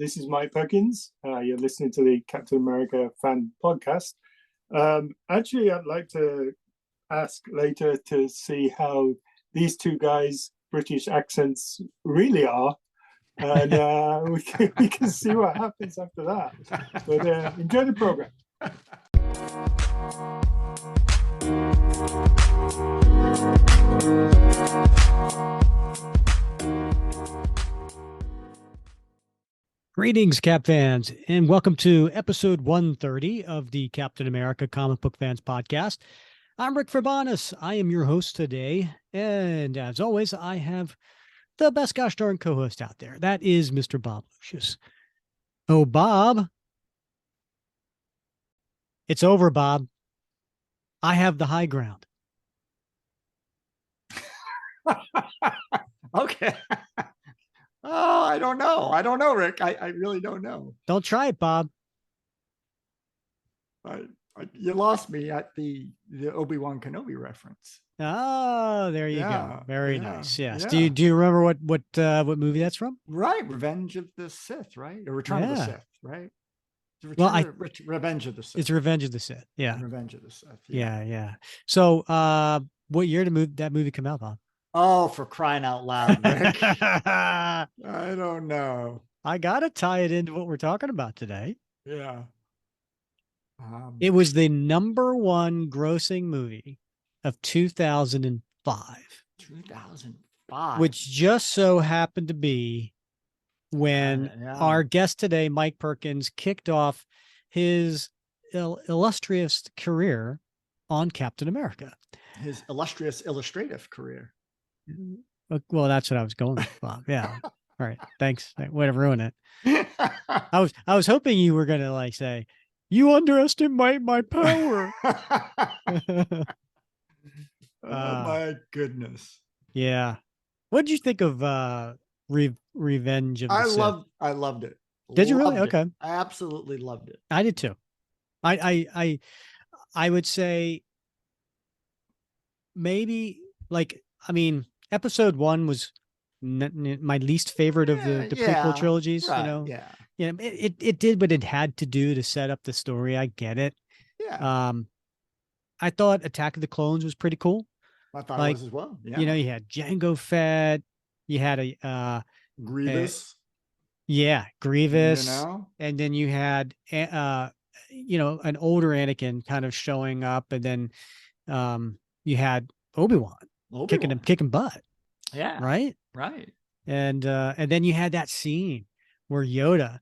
This is Mike Perkins. You're listening to the Captain America fan podcast. Actually, I'd like to ask later to see how these two guys' British accents really are. And we can see what happens after that. But enjoy the program. Greetings, Cap fans, and welcome to episode 130 of the Captain America Comic Book Fans Podcast. I'm Rick Verbanis. I am your host today, and as always, I have the best gosh darn co-host out there. That is Mr. Bob Lucius. Oh, Bob. It's over, Bob. I have the high ground. Okay. Oh, I don't know, Rick. I really don't know. Don't try it, Bob. You lost me at the Obi-Wan Kenobi reference. Oh, there you go. Very nice. Yes. Yeah. Do you remember what movie that's from? Right, Revenge of the Sith, right? Or Return of the Sith, right? Revenge of the Sith. It's Revenge of the Sith. Yeah. Revenge of the Sith. Yeah. So, what year did that movie come out, Bob? Oh, for crying out loud, Rick. I don't know. I gotta tie it into what we're talking about today. Yeah. It was the #1 grossing movie of 2005. 2005. Which just so happened to be when our guest today, Mike Perkins, kicked off his illustrious career on Captain America. His illustrious illustrative career. Well, that's what I was going with, Bob. Yeah. All right. Thanks. Way to ruin it. I was hoping you were gonna like say, you underestimate my power. Oh my goodness. Yeah. What did you think of Revenge of the Sith? I loved it. Did you really? Okay. I absolutely loved it. I did too. I would say maybe episode 1 was my least favorite of the prequel trilogies. Right, it did what it had to do to set up the story. I get it. Yeah. I thought Attack of the Clones was pretty cool. I thought it was as well. Yeah. You had Jango Fett. You had a Grievous. Grievous. And then you had an older Anakin kind of showing up, and then you had Obi-Wan. kicking butt. Yeah. Right. And then you had that scene where Yoda,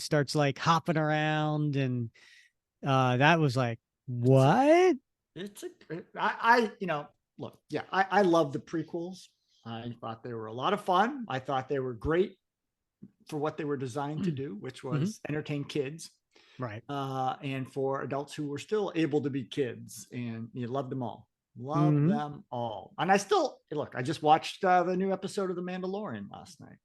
starts like hopping around, and that was like, what? I love the prequels. I thought they were a lot of fun. I thought they were great for what they were designed to do, which was entertain kids. Right. And for adults who were still able to be kids, and you loved them all. Love them all. And I just watched the new episode of The Mandalorian last night.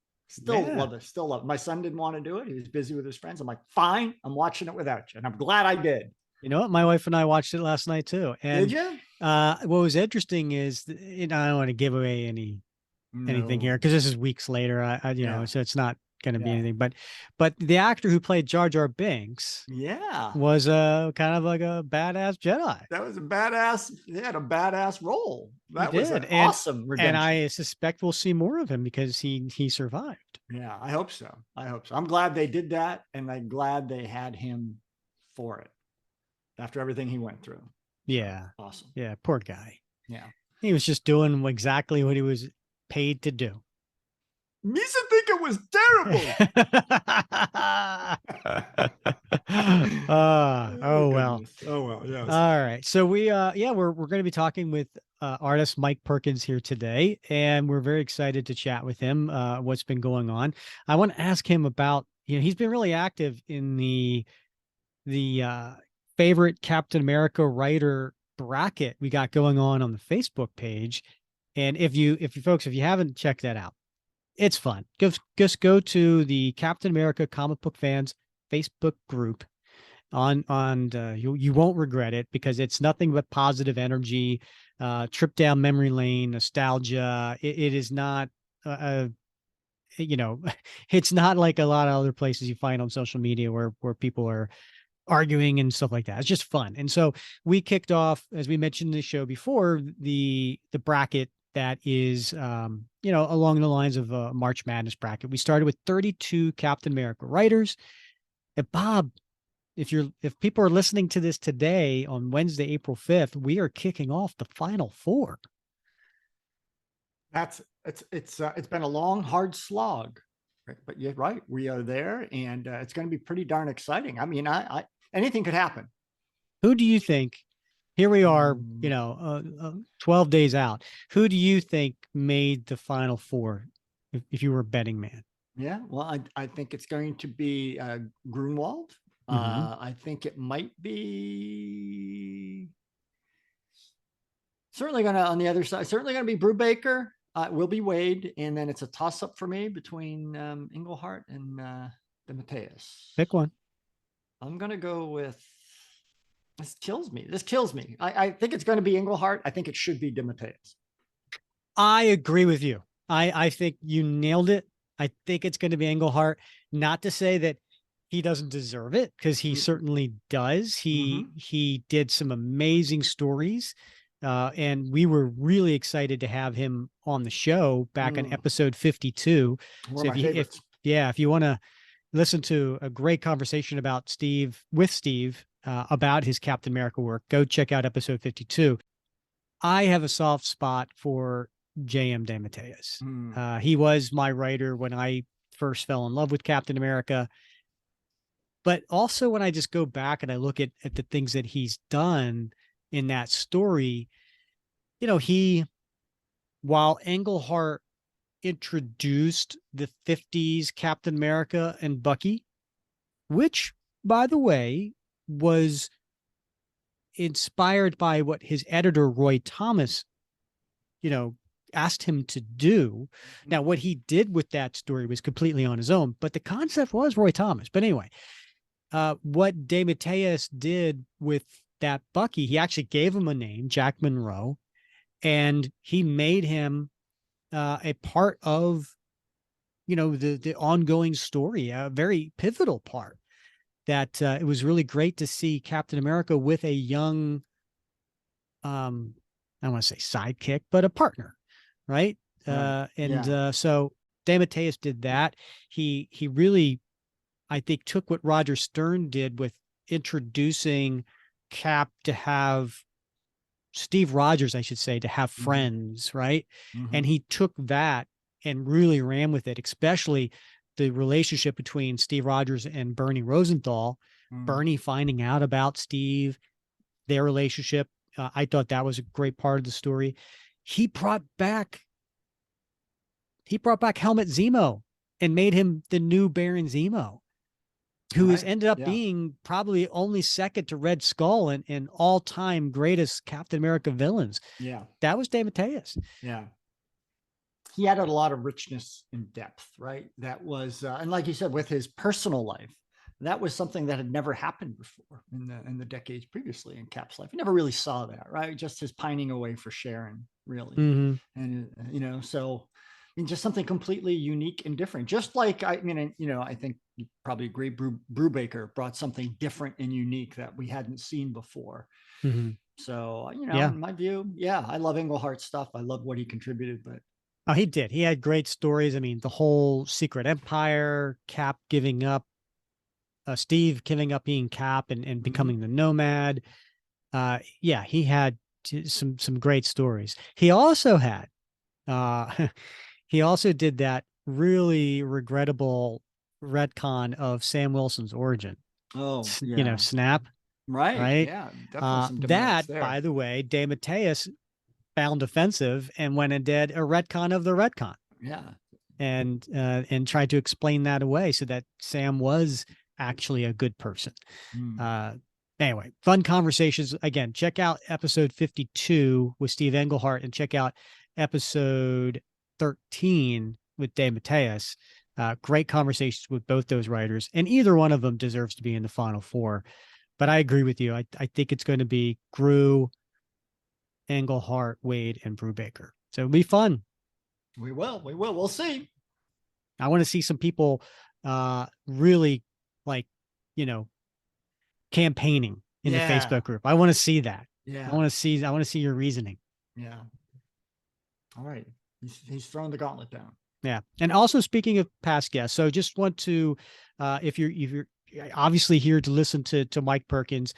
Love it. My son didn't want to do it. He was busy with his friends. I'm like, fine, I'm watching it without you. And I'm glad I did. You know what? My wife and I watched it last night too. And did you? What was interesting is, I don't want to give away anything here, because this is weeks later. So it's not going to be anything, but the actor who played Jar Jar Binks was kind of like a badass Jedi. That was a badass. He had a badass role. That was an awesome redemption. And I suspect we'll see more of him because he survived. Yeah, I hope so. I'm glad they did that, and I'm glad they had him for it after everything he went through. Yeah. Awesome. Yeah, poor guy. Yeah. He was just doing exactly what he was paid to do. Misa think it was terrible. Oh well. Yes. All right. So we're going to be talking with artist Mike Perkins here today, and we're very excited to chat with him. What's been going on? I want to ask him about. He's been really active in the favorite Captain America writer bracket we got going on the Facebook page, and if you haven't checked that out, it's fun. Just go to the Captain America Comic Book Fans Facebook group. You won't regret it, because it's nothing but positive energy, trip down memory lane, nostalgia. It is not you know, it's not like a lot of other places you find on social media where people are arguing and stuff like that. It's just fun. And so we kicked off, as we mentioned in the show before, the bracket that is, along the lines of a March Madness bracket. We started with 32 Captain America writers. And Bob, if people are listening to this today on Wednesday, April 5th, we are kicking off the final four. It's been a long, hard slog, but you're right. We are there, and it's going to be pretty darn exciting. I mean, I anything could happen. Who do you think? Here we are, 12 days out. Who do you think made the final four if you were a betting man? Yeah, well, I think it's going to be Grunwald. I think it might be certainly going to, on the other side, certainly going to be Brubaker. It will be Wade, and then it's a toss-up for me between Englehart and DeMatteis. Pick one. I'm going to go with, this kills me. I think it's going to be Englehart. I think it should be DeMatteis. I agree with you. I think you nailed it. I think it's going to be Englehart. Not to say that he doesn't deserve it, because he certainly does. He did some amazing stories. And we were really excited to have him on the show back on episode 52. One of my favorites. If you want to listen to a great conversation about Steve about his Captain America work, go check out episode 52. I have a soft spot for J.M. DeMatteis. He was my writer when I first fell in love with Captain America. But also when I just go back and I look at the things that he's done in that story, while Englehart introduced the 50s Captain America and Bucky, which, by the way, was inspired by what his editor, Roy Thomas, asked him to do. Now, what he did with that story was completely on his own, but the concept was Roy Thomas. But anyway, what DeMatteis did with that Bucky, he actually gave him a name, Jack Monroe, and he made him a part of, the ongoing story, a very pivotal part. That it was really great to see Captain America with a young, I don't want to say sidekick, but a partner, right? So DeMatteis did that. He really, I think, took what Roger Stern did with introducing Cap to have Steve Rogers, I should say, to have friends, right? And he took that and really ran with it, especially the relationship between Steve Rogers and Bernie Rosenthal. Bernie finding out about Steve, their relationship. I thought that was a great part of the story. He brought back Helmut Zemo and made him the new Baron Zemo, who has ended up being probably only second to Red Skull and all-time greatest Captain America villains. Yeah. That was DeMatteis. Yeah. He added a lot of richness and depth, right? That was, and like you said, with his personal life, that was something that had never happened before in the decades previously in Cap's life. You never really saw that, right? Just his pining away for Sharon, really. And, so I mean, just something completely unique and different. Just like, I think you probably agree, Brubaker brought something different and unique that we hadn't seen before. So, in my view, I love Englehart's stuff. I love what he contributed, but oh, he did. He had great stories. I mean, the whole Secret Empire, Cap giving up, Steve giving up being Cap and becoming the Nomad. He had some great stories. He also had, he also did that really regrettable retcon of Sam Wilson's origin. Oh, yeah. Snap. Right. Yeah. Definitely that, by the way, DeMatteis found offensive and went and did a retcon of the retcon. Yeah. And tried to explain that away so that Sam was actually a good person. Anyway, fun conversations. Again, check out episode 52 with Steve Englehart and check out episode 13 with DeMatteis. Great conversations with both those writers, and either one of them deserves to be in the final four. But I agree with you. I think it's going to be Gru, Englehart, Wade, and Brubaker. So it'll be fun. We will. We'll see. I want to see some people really like, campaigning in the Facebook group. I want to see that. Yeah. I want to see your reasoning. Yeah. All right. He's throwing the gauntlet down. Yeah. And also, speaking of past guests, so just want to, if you're obviously here to listen to Mike Perkins,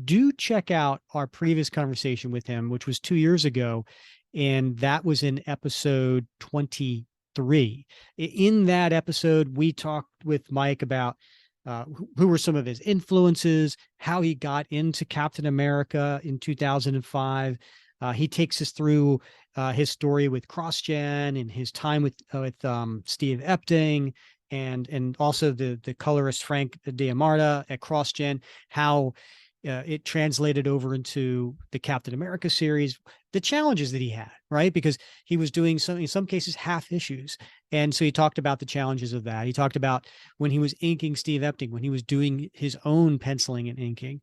do check out our previous conversation with him, which was 2 years ago. And that was in episode 23. In that episode, we talked with Mike about who were some of his influences, how he got into Captain America in 2005. He takes us through his story with CrossGen and his time with Steve Epting, and also the colorist Frank Diamarta at CrossGen, how it translated over into the Captain America series, the challenges that he had, right? Because he was doing in some cases, half issues. And so he talked about the challenges of that. He talked about when he was inking Steve Epting, when he was doing his own penciling and inking.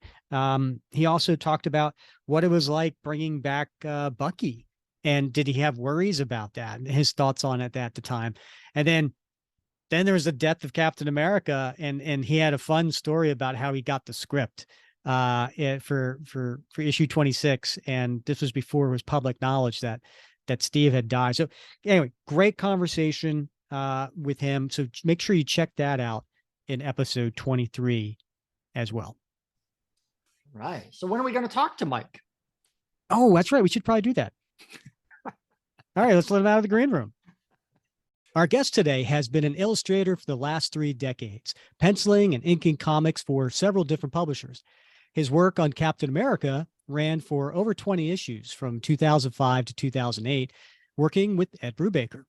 He also talked about what it was like bringing back Bucky. And did he have worries about that? And his thoughts on it at the time. And then there was the death of Captain America. And he had a fun story about how he got the script for issue 26. And this was before it was public knowledge that Steve had died. So anyway, great conversation with him. So make sure you check that out in episode 23 as well. Right. So when are we going to talk to Mike? Oh, that's right. We should probably do that. All right, let's let him out of the green room. Our guest today has been an illustrator for the last 3 decades, penciling and inking comics for several different publishers. His work on Captain America ran for over 20 issues from 2005 to 2008, working with Ed Brubaker.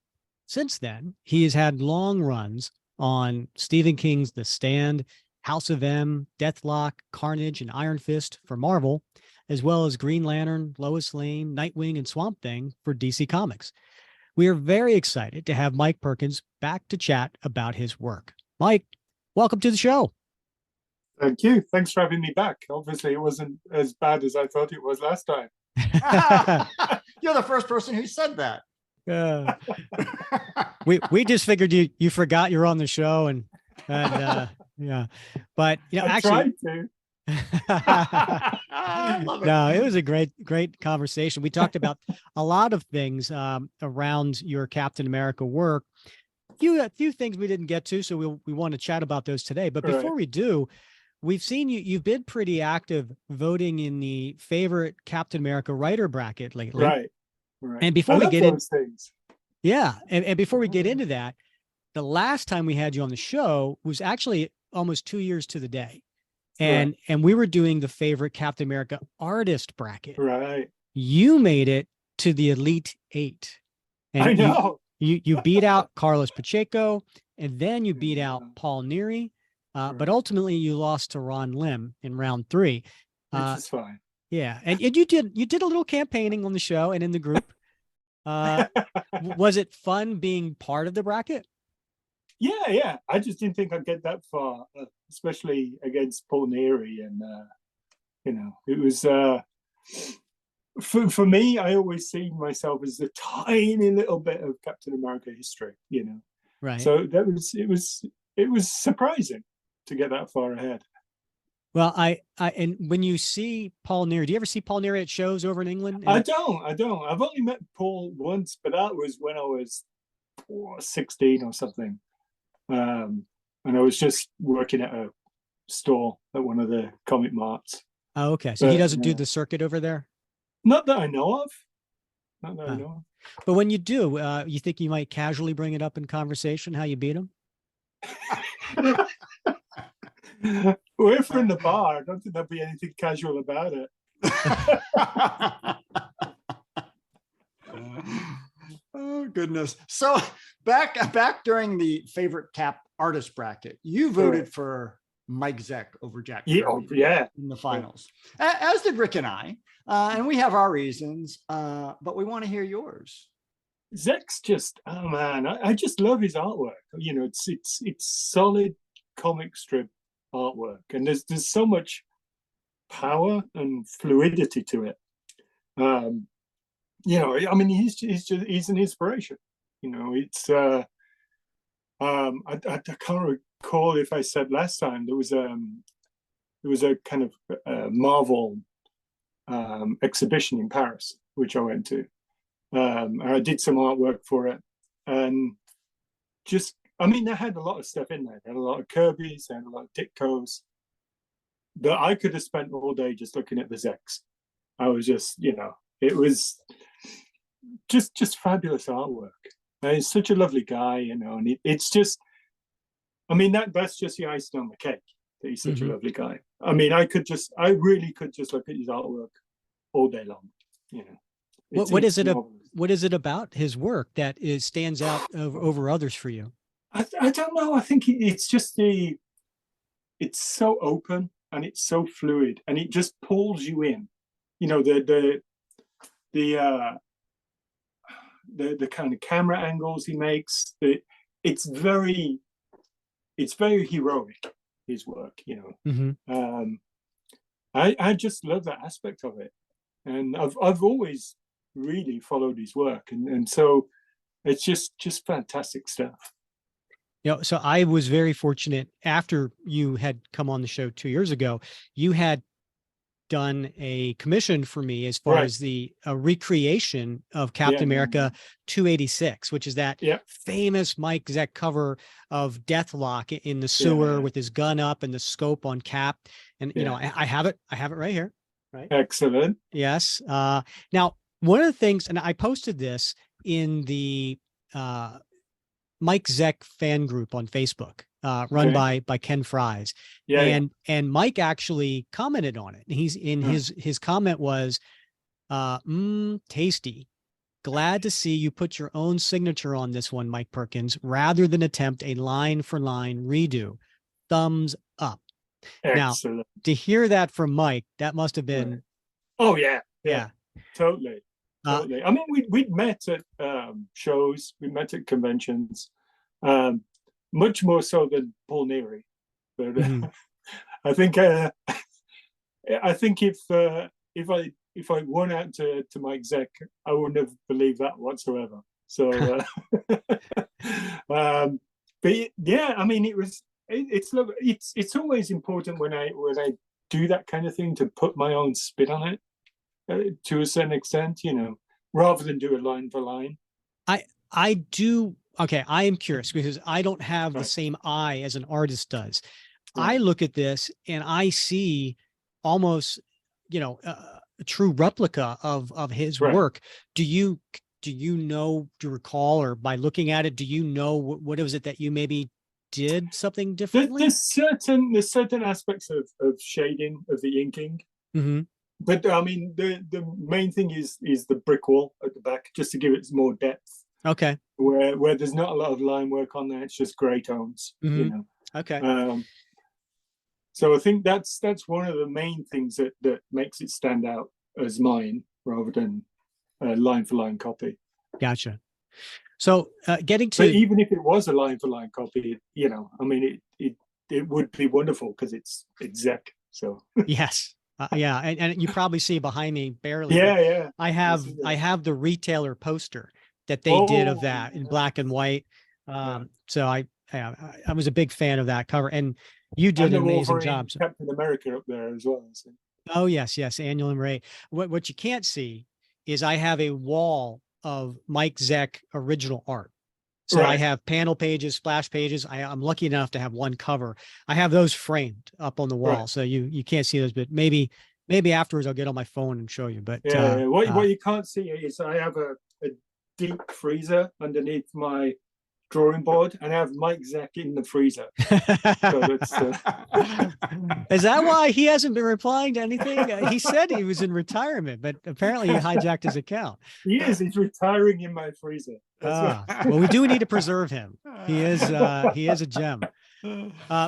Since then, he has had long runs on Stephen King's The Stand, House of M, Deathlock, Carnage, and Iron Fist for Marvel, as well as Green Lantern, Lois Lane, Nightwing, and Swamp Thing for DC Comics. We are very excited to have Mike Perkins back to chat about his work. Mike, welcome to the show. Thank you. Thanks for having me back. Obviously, it wasn't as bad as I thought it was last time. You're the first person who said that. We just figured you forgot you're on the show and yeah, but I actually tried to. No, it was a great conversation. We talked about a lot of things around your Captain America work. A few things we didn't get to, so we want to chat about those today. But before we do, we've seen you've been pretty active voting in the favorite Captain America writer bracket lately. Right. And before we get into those things. Yeah. And before we get into that, the last time we had you on the show was actually almost 2 years to the day. And we were doing the favorite Captain America artist bracket. Right. You made it to the Elite 8. And I know. You beat out Carlos Pacheco, and then you beat out Paul Neary. But ultimately you lost to Ron Lim in round 3. Which is fine. Yeah. And you did a little campaigning on the show and in the group. Was it fun being part of the bracket? Yeah. I just didn't think I'd get that far, especially against Paul Neary. And, it was, for me, I always see myself as a tiny little bit of Captain America history, Right. So it was surprising to get that far ahead. Well, and when you see Paul Neary, do you ever see Paul Neary at shows over in England? I don't. I've only met Paul once, but that was when I was 16 or something. And I was just working at a store at one of the comic marts. Oh, okay. So he doesn't do the circuit over there? Not that I know of. Not that I know of. But when you do, you think you might casually bring it up in conversation, how you beat him? Well, if we're in the bar, I don't think there'll be anything casual about it. Oh, goodness. So back during the favorite Cap artist bracket, you voted for Mike Zeck over Jack Kirby in the finals, as did Rick and I. And we have our reasons, but we want to hear yours. Zeck's just, oh man, I just love his artwork. It's solid comic strip artwork, and there's so much power and fluidity to it. He's an inspiration. It's I can't recall if I said last time there was a kind of Marvel exhibition in Paris, which I went to. And I did some artwork for it, and just, I mean, they had a lot of stuff in there. They had a lot of Kirby's, they had a lot of Ditkos that I could have spent all day just looking at the Zeks. I was just, it was just fabulous artwork. And he's such a lovely guy, and it's just, I mean, that's just the icing on the cake, that he's such a lovely guy. I mean, I really could just look at his artwork all day long, What is it about his work that stands out over others for you? I don't know. I think it's just it's so open and it's so fluid and it just pulls you in. The kind of camera angles he makes. It's very heroic, his work. I just love that aspect of it, and I've always really followed his work, and so it's just fantastic stuff. So I was very fortunate after you had come on the show 2 years ago. You had done a commission for me as far as the recreation of Captain America 286, which is that famous Mike Zeck cover of Deathlock in the sewer with his gun up and the scope on Cap. And, I have it right here. Right. Excellent. Yes. Now, one of the things, and I posted this in the Mike Zeck fan group on Facebook, run by Ken Fries. And Mike actually commented on it. He's in his comment was, tasty. Glad to see you put your own signature on this one, Mike Perkins, rather than attempt a line for line redo. Thumbs up. Excellent. Now, to hear that from Mike, that must have been. Oh yeah. Totally. Totally. I mean, we'd met at shows, we met at conventions, much more so than Paul Neary. But I think if I went out to Mike Zeck, I wouldn't have believed that whatsoever. So, but yeah, I mean, it's always important when I do that kind of thing to put my own spin on it to a certain extent, rather than do a line for line. I do. Okay, I am curious because I don't have the same eye as an artist does. I look at this and I see almost, a true replica of his work. Do you recall, or by looking at it, do you know what was it that you maybe did something differently? There's certain aspects of shading, of the inking. But I mean, the main thing is the brick wall at the back, just to give it more depth. Okay. Where there's not a lot of line work on there, it's just gray tones. Okay. So I think that's one of the main things that makes it stand out as mine rather than a line for line copy. Gotcha. So getting to, but even if it was a line for line copy, I mean, it would be wonderful because it's Zeck. So yes. And you probably see behind me barely. Yeah. I have the retailer poster that they did of that in black and white. So I was a big fan of that cover, and you did an amazing job. Captain America up there as well. So. Oh yes, Annual and Ray. What you can't see is I have a wall of Mike Zeck original art. So I have panel pages, splash pages. I'm lucky enough to have one cover. I have those framed up on the wall, so you can't see those. But maybe afterwards I'll get on my phone and show you. But what you can't see is I have a deep freezer underneath my drawing board, and I have Mike Zeck in the freezer. So is that why he hasn't been replying to anything? He said he was in retirement, but apparently he hijacked his account. He's retiring in my freezer. Well, we do need to preserve him. He is a gem.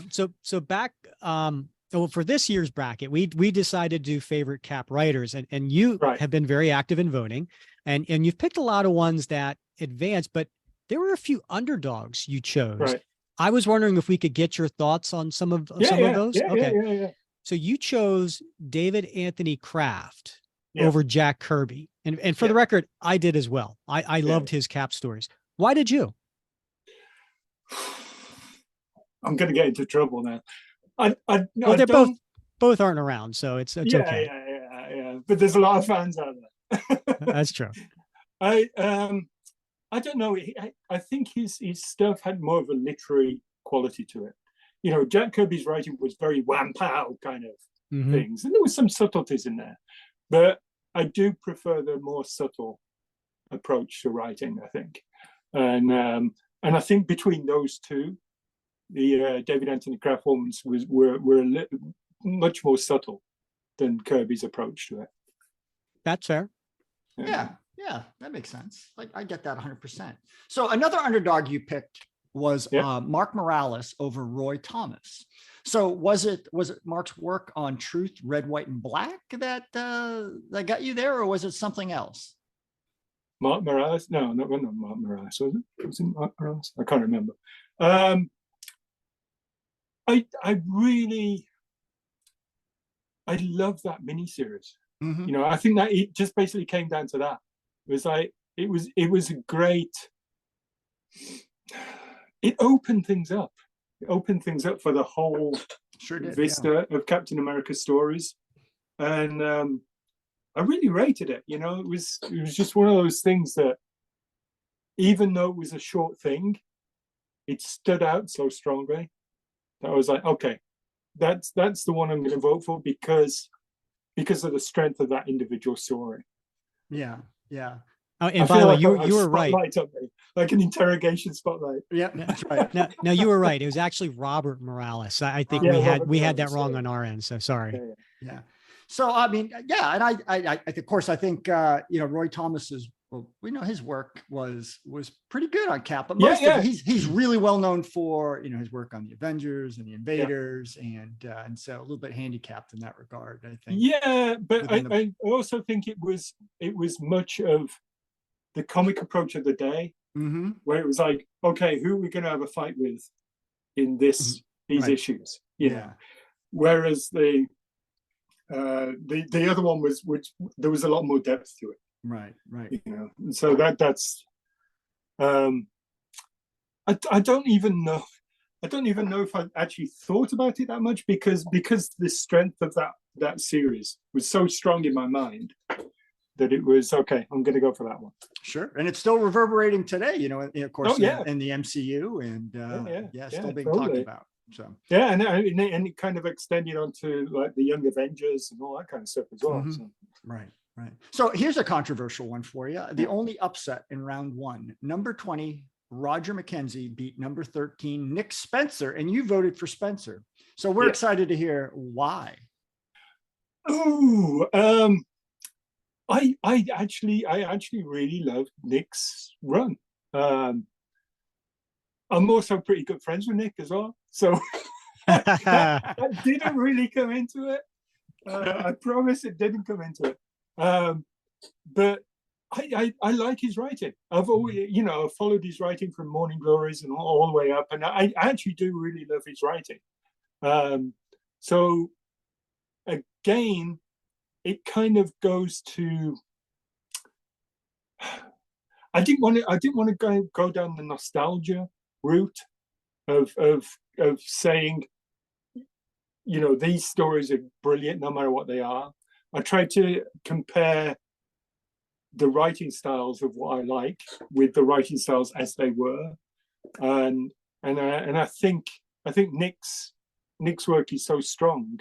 So back for this year's bracket, we decided to do favorite Cap writers, and you have been very active in voting, and you've picked a lot of ones that advanced, but there were a few underdogs you chose. Right. I was wondering if we could get your thoughts on some of those. Yeah. So you chose David Anthony Kraft over Jack Kirby. And for the record, I did as well. I loved his Cap stories. Why did you? I'm going to get into trouble now. Well, they're both aren't around, so it's okay. Yeah. But there's a lot of fans out there. That's true. I don't know. I think his stuff had more of a literary quality to it. You know, Jack Kirby's writing was very wham pow kind of things, and there was some subtleties in there. But I do prefer the more subtle approach to writing, I think, and I think between those two, the David Anthony Kraft ones were much more subtle than Kirby's approach to it. That's fair. Yeah, that makes sense. I get that 100%. So another underdog you picked was Mark Morales over Roy Thomas. So was it Mark's work on Truth, Red, White, and Black that got you there, or was it something else? Mark Morales? No, not Mark Morales, was it? Was it Mark Morales? I can't remember. I love that miniseries. You know, I think that it just basically came down to that. It was like it was a great. It opened things up. It opened things up for the whole vista of Captain America stories, and I really rated it. You know, it was just one of those things that, even though it was a short thing, it stood out so strongly that I was like, okay, that's the one I'm going to vote for because of the strength of that individual story. Yeah. Oh, and by the way, you were right. Like an interrogation spotlight. Yeah, that's right. No, you were right. It was actually Robert Morales. I think we had that wrong on our end. So sorry. Yeah. So I mean, and I of course I think Roy Thomas's, well, we know his work was pretty good on Cap, but most of it, he's really well known for his work on the Avengers and the Invaders, and so a little bit handicapped in that regard, I think. Yeah, but I also think it was much of the comic approach of the day, where it was like, okay, who are we going to have a fight with in these issues? You know? Whereas the other one was, which there was a lot more depth to it. Right. You know, and so that's I don't even know if I actually thought about it that much because the strength of that series was so strong in my mind that it was okay. I'm going to go for that one. Sure, and it's still reverberating today. Of course, in the MCU, and still being talked about. So and it kind of extended onto like the Young Avengers and all that kind of stuff as well. So. Right. So here's a controversial one for you. The only upset in round one, number 20, Roger McKenzie beat number 13, Nick Spencer, and you voted for Spencer. So we're excited to hear why. Oh, I actually really loved Nick's run. I'm also pretty good friends with Nick as well, so that didn't really come into it. I promise it didn't come into it. But I like his writing. I've always, followed his writing from Morning Glories and all the way up, and I actually do really love his writing. So again, it kind of goes to. I didn't want to go down the nostalgia route of saying, these stories are brilliant no matter what they are. I tried to compare the writing styles of what I like with the writing styles as they were, and I think Nick's work is so strong,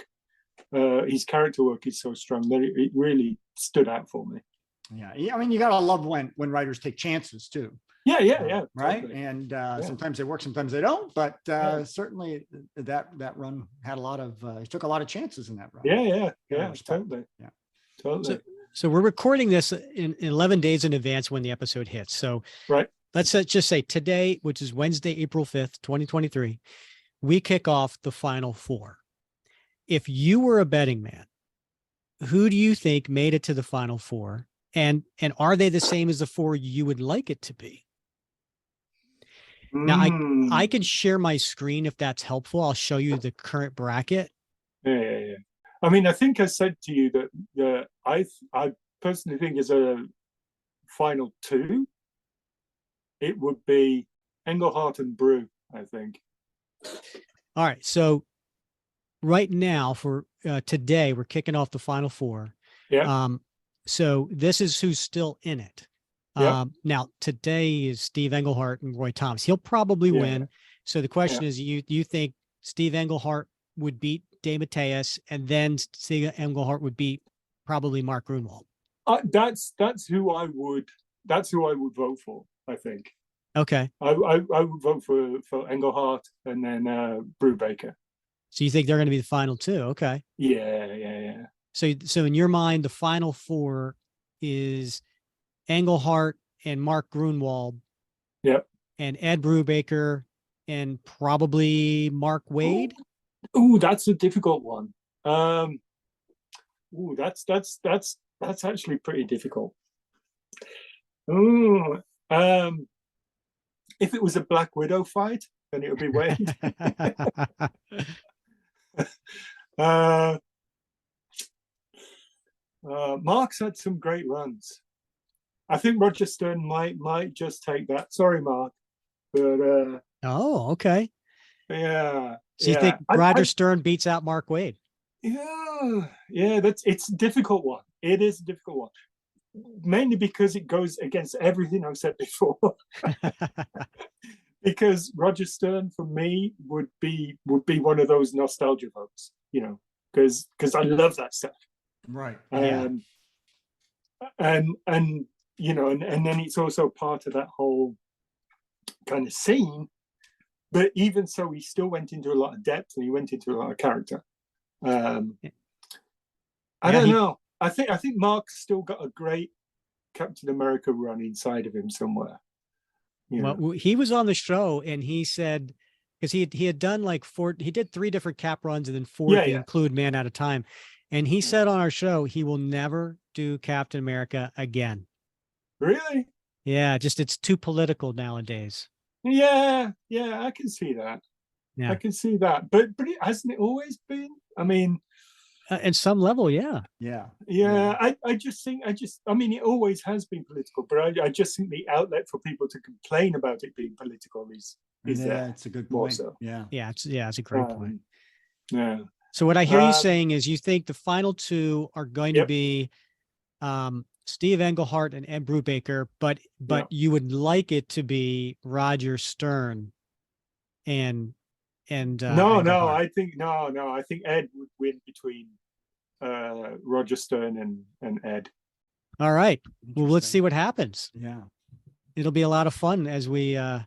his character work is so strong that it really stood out for me. Yeah, I mean, you gotta love when writers take chances too. Yeah. Right, totally. And sometimes they work, sometimes they don't. But certainly that run had a lot of. He took a lot of chances in that run. Yeah, totally. Yeah, totally. So we're recording this in 11 days in advance when the episode hits. So let's just say today, which is Wednesday, April 5th, 2023, we kick off the final four. If you were a betting man, who do you think made it to the final four? And are they the same as the four you would like it to be? Now, I can share my screen if that's helpful. I'll show you the current bracket. Yeah. I mean, I think I said to you that I personally think as a final two, it would be Englehart and Brew I think. All right. So right now for today, we're kicking off the final four. Yeah. So this is who's still in it. Yeah. Now today is Steve Englehart and Roy Thomas. He'll probably win. So the question is, you think Steve Englehart would beat Dave Mateus, and then Steve Englehart would beat probably Mark Grunwald? That's who I would vote for, I think. Okay. I would vote for Englehart and then Brubaker. So you think they're going to be the final two? Okay. Yeah. So in your mind, the final four is Englehart and Mark Grunwald. Yep. And Ed Brubaker and probably Mark Wade. Oh, that's a difficult one. That's actually pretty difficult. Ooh, if it was a Black Widow fight, then it would be Wade. Mark's had some great runs. I think Roger Stern might just take that. Sorry, Mark, but oh, okay. Yeah. So you think Roger Stern beats out Mark Wade? Yeah. It's a difficult one. It is a difficult one. Mainly because it goes against everything I've said before. Because Roger Stern for me would be one of those nostalgia votes, because I love that stuff. Right. And then it's also part of that whole kind of scene. But even so, he still went into a lot of depth and he went into a lot of character. I don't know. I think Mark's still got a great Captain America run inside of him somewhere. Well, he was on the show and he said, because he had done like he did 3 different Cap runs and then 4 to include Man at a Time. And he said on our show, he will never do Captain America again. Really? Yeah, just it's too political nowadays. Yeah, I can see that. Yeah. I can see that. But it hasn't it always been? I mean, at some level, yeah. I just think it always has been political, but I just think the outlet for people to complain about it being political is there. It's a good point. So. It's a great point. Yeah. So what I hear you saying is you think the final two are going to be Steve Englehart and Ed Brubaker, but you would like it to be Roger Stern and I think Ed would win between Roger Stern and Ed. All right. Well, let's see what happens. Yeah. It'll be a lot of fun as we over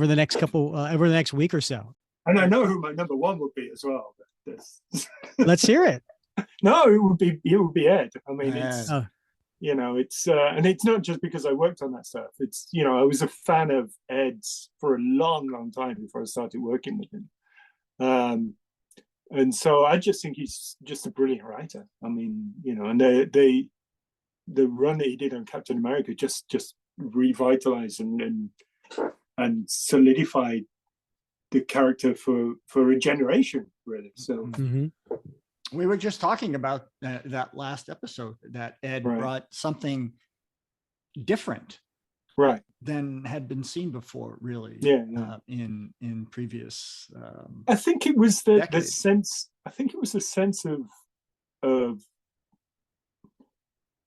the next week or so. And I know who my number one would be as well. Let's hear it. No, it would be Ed. I mean, it's and it's not just because I worked on that stuff. It's I was a fan of Ed's for a long, long time before I started working with him. And so I just think he's just a brilliant writer. I mean, and the run that he did on Captain America just revitalized and solidified the character for a generation, really. So we were just talking about that last episode that Ed brought something different, right, than had been seen before, really. In previous. I think it was the sense. I think it was a sense of I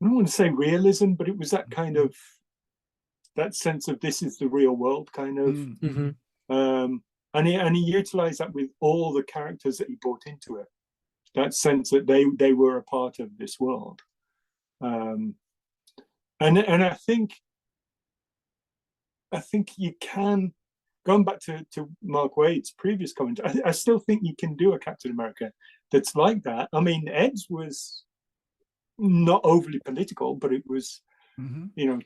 don't want to say realism, but it was that kind of that sense of this is the real world, kind of. And he utilized that with all the characters that he brought into it. That sense that they were a part of this world, and I think you can, going back to Mark Wade's previous comment, I still think you can do a Captain America that's like that. I mean, Ed's was not overly political, but it was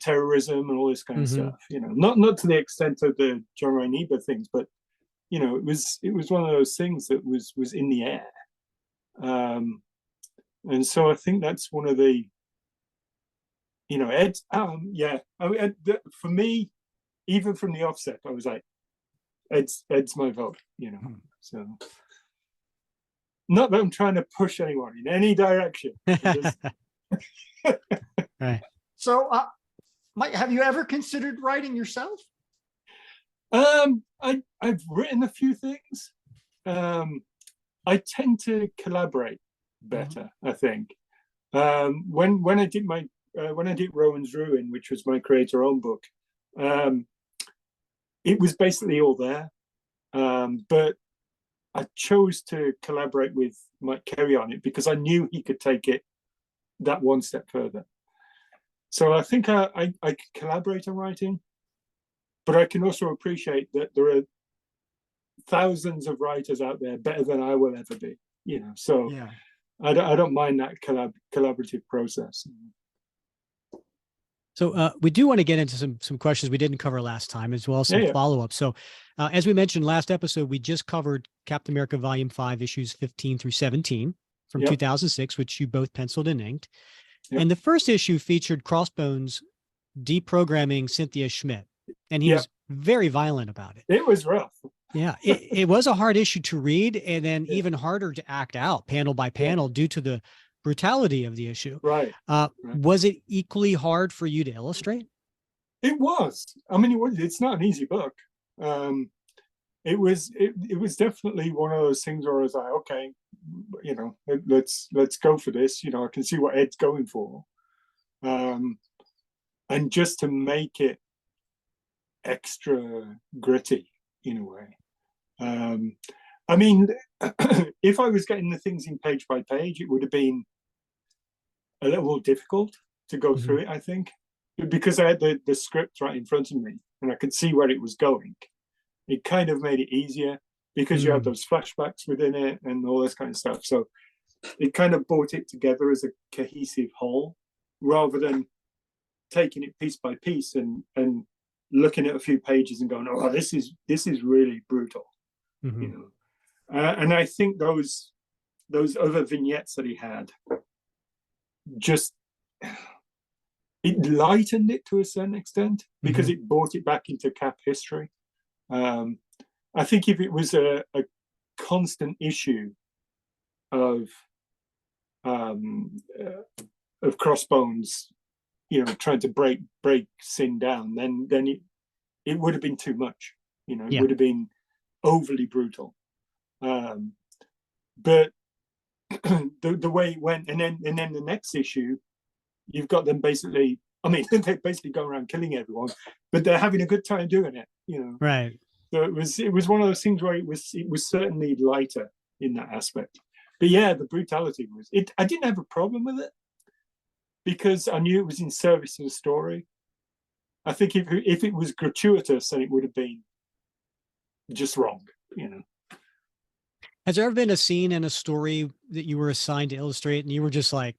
terrorism and all this kind of stuff. Not to the extent of the John Ryan Ebert things, but it was one of those things that was in the air. And so I think that's one of the Ed for me, even from the offset, I was like, Ed's my vote, so not that I'm trying to push anyone in any direction. Right. So Mike, have you ever considered writing yourself? I've written a few things. I tend to collaborate better, I think. When I did Rowan's Ruin, which was my creator-owned book, it was basically all there. But I chose to collaborate with Mike Carey on it because I knew he could take it that one step further. So I think I could collaborate on writing, but I can also appreciate that there are thousands of writers out there better than I will ever be, so yeah. I don't mind that collaborative process. So we do want to get into some questions we didn't cover last time, as well as some follow-up. So as we mentioned last episode, we just covered Captain America Volume 5, issues 15 through 17 from 2006, which you both penciled and inked. And the first issue featured Crossbones deprogramming Cynthia Schmidt, and he was very violent about it. It was rough. Yeah, it was a hard issue to read, and then even harder to act out panel by panel due to the brutality of the issue. Right. Was it equally hard for you to illustrate? It was. I mean, it's not an easy book. It was definitely one of those things where I was like, okay, let's go for this. I can see what Ed's going for. And just to make it extra gritty in a way. I mean, if I was getting the things in page by page, it would have been a little more difficult to go through it, I think, because I had the script right in front of me and I could see where it was going. It kind of made it easier because you have those flashbacks within it and all this kind of stuff. So it kind of brought it together as a cohesive whole rather than taking it piece by piece and looking at a few pages and going, oh, this is really brutal, and I think those other vignettes that he had just, it lightened it to a certain extent because it brought it back into Cap history. I think if it was a constant issue of Crossbones, trying to break Sin down, then it would have been too much. It would have been overly brutal. But the way it went, and then the next issue, you've got them basically. I mean, they basically go around killing everyone, but they're having a good time doing it. Right. So it was one of those things where it was certainly lighter in that aspect. But yeah, the brutality was it. I didn't have a problem with it because I knew it was in service of the story. I think if it was gratuitous, then it would have been just wrong. Has there ever been a scene in a story that you were assigned to illustrate and you were just like,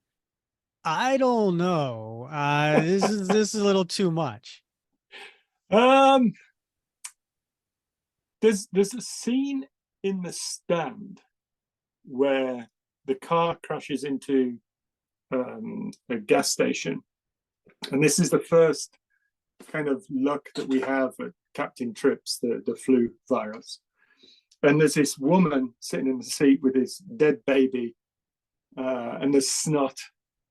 I don't know, this is a little too much? There's a scene in The Stand where the car crashes into a gas station, and this is the first kind of luck that we have at Captain Trips, the flu virus. And there's this woman sitting in the seat with this dead baby, and there's snot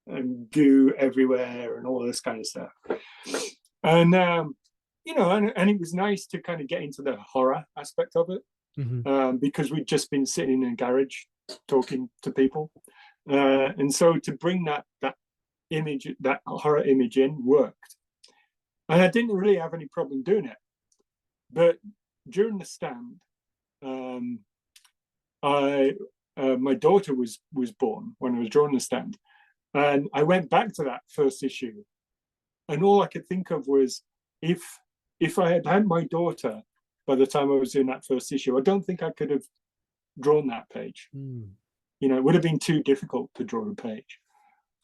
and goo everywhere and all this kind of stuff. And and it was nice to kind of get into the horror aspect of it, because we'd just been sitting in a garage talking to people, and so to bring that image, that horror image in, worked. And I didn't really have any problem doing it. But during The Stand, my daughter was born when I was drawing The Stand, and I went back to that first issue, and all I could think of was if I had my daughter by the time I was in that first issue, I don't think I could have drawn that page. It would have been too difficult to draw a page.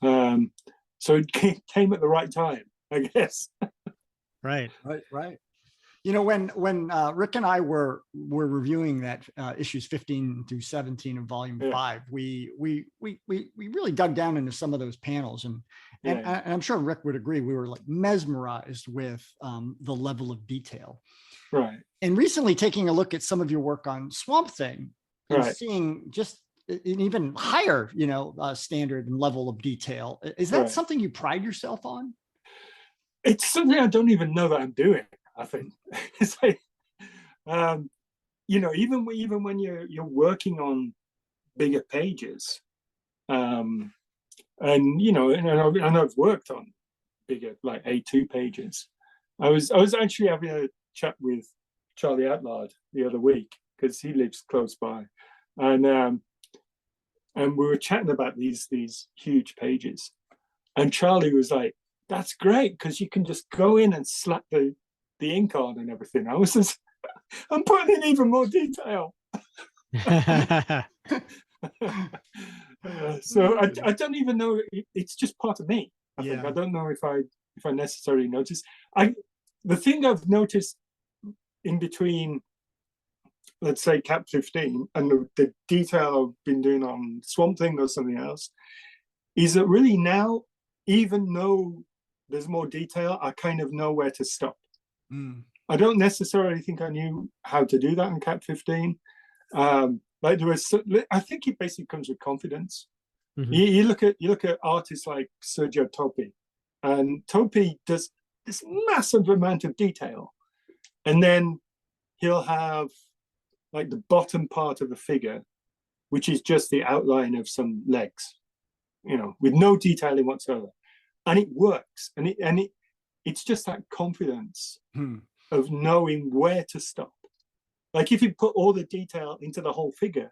So it came at the right time, I guess. Right. When Rick and I were reviewing that issues 15 through 17 of volume 5, we really dug down into some of those panels, and I'm sure Rick would agree, we were like mesmerized with the level of detail. Right. And recently taking a look at some of your work on Swamp Thing and seeing just an even higher, standard and level of detail. Is that something you pride yourself on? It's something I don't even know that I'm doing, I think. It's like, Even when you're working on bigger pages, and I've worked on bigger like A2 pages. I was actually having a chat with Charlie Atlard the other week because he lives close by, and we were chatting about these huge pages, and Charlie was like, "That's great because you can just go in and slap the ink on and everything." I was just, I'm putting in even more detail. So I don't even know. It's just part of me. I think I don't know if I necessarily notice. The thing I've noticed in between, let's say, Cap 15 and the detail I've been doing on Swamp Thing or something else, is that really now, even though there's more detail, I kind of know where to stop. I don't necessarily think I knew how to do that in Cap 15. Like I think it basically comes with confidence. Mm-hmm. You look at artists like Sergio Topi, and Topi does this massive amount of detail, and then he'll have like the bottom part of a figure, which is just the outline of some legs, with no detailing whatsoever, and it works, and it's just that confidence of knowing where to stop. Like if you put all the detail into the whole figure,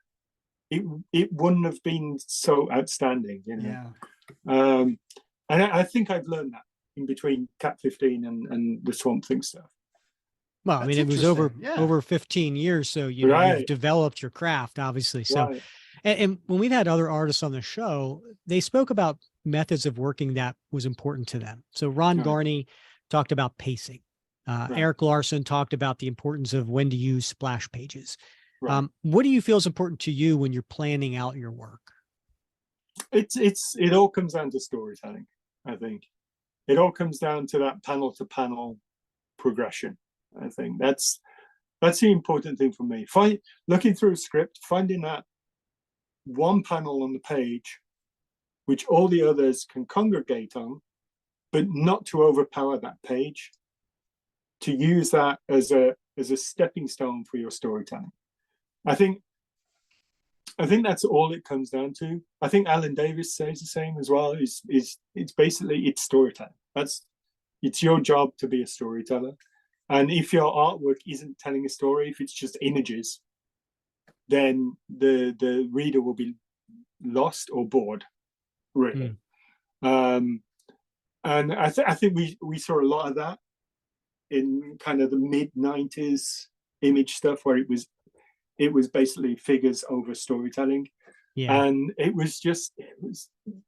it wouldn't have been so outstanding, Yeah. And I think I've learned that in between Cap 15 and the Swamp Thing stuff. Well, I mean, it was over 15 years, so you've developed your craft, obviously. So, and when we've had other artists on the show, they spoke about methods of working that was important to them. So Ron Garney talked about pacing. Eric Larson talked about the importance of when to use splash pages. What do you feel is important to you when you're planning out your work? It all comes down to storytelling. I think it all comes down to that panel to panel progression. I think that's the important thing for me. Looking through a script, finding that one panel on the page, which all the others can congregate on, but not to overpower that page. To use that as a stepping stone for your storytelling. I think that's all it comes down to. I think Alan Davis says the same as well. It's basically it's storytelling. It's your job to be a storyteller. And if your artwork isn't telling a story, if it's just images, then the reader will be lost or bored, really. And I think we saw a lot of that in kind of the mid-90s image stuff, where it was basically figures over storytelling. And it was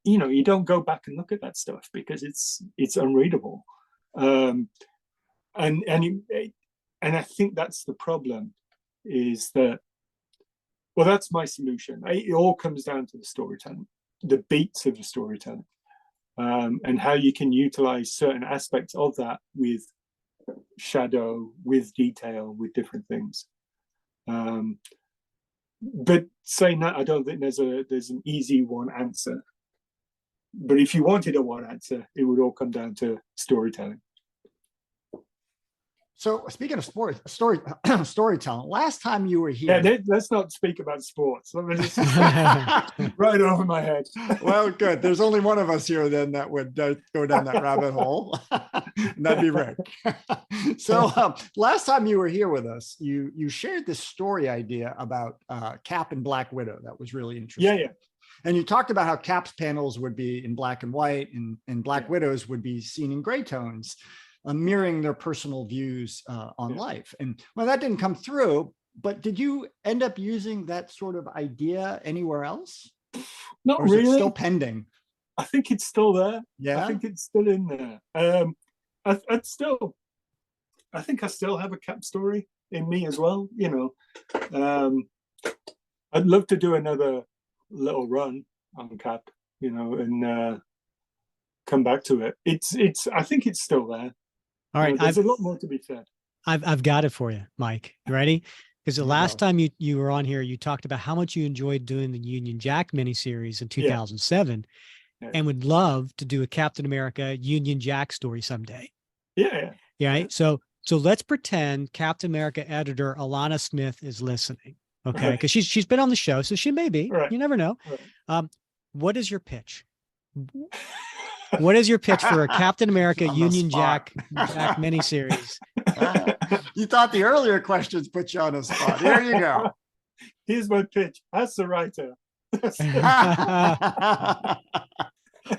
you don't go back and look at that stuff because it's unreadable. And I think that's the problem, is that, well, that's my solution. It all comes down to the storytelling, the beats of the storytelling, and how you can utilize certain aspects of that with shadow, with detail, with different things. But saying that, I don't think there's an easy one answer. But if you wanted a one answer, it would all come down to storytelling. So speaking of storytelling, last time you were here. Yeah, let's not speak about sports. Let me just right over my head. Well, good. There's only one of us here then that would go down that rabbit hole. And that'd be Rick. So last time you were here with us, you shared this story idea about Cap and Black Widow. That was really interesting. Yeah. And you talked about how Cap's panels would be in black and white, and Black Widow's would be seen in gray tones. Mirroring their personal views on life. And well, that didn't come through, but did you end up using that sort of idea anywhere else? Not or is really. It still pending? I think it's still there. Yeah. I think it's still in there. I think I still have a Cap story in me as well. I'd love to do another little run on Cap, and come back to it. I think it's still there. All right. There's a lot more to be said. I've got it for you, Mike. You ready? Because the last time you were on here, you talked about how much you enjoyed doing the Union Jack miniseries in 2007 and would love to do a Captain America Union Jack story someday. Yeah. Right. So So let's pretend Captain America editor Alana Smith is listening. Okay. Right. Because she's been on the show, so she may be. Right. You never know. Right. What is your pitch? What is your pitch for a Captain America Union Jack miniseries? You thought the earlier questions put you on a spot. Here you go. Here's my pitch as the writer.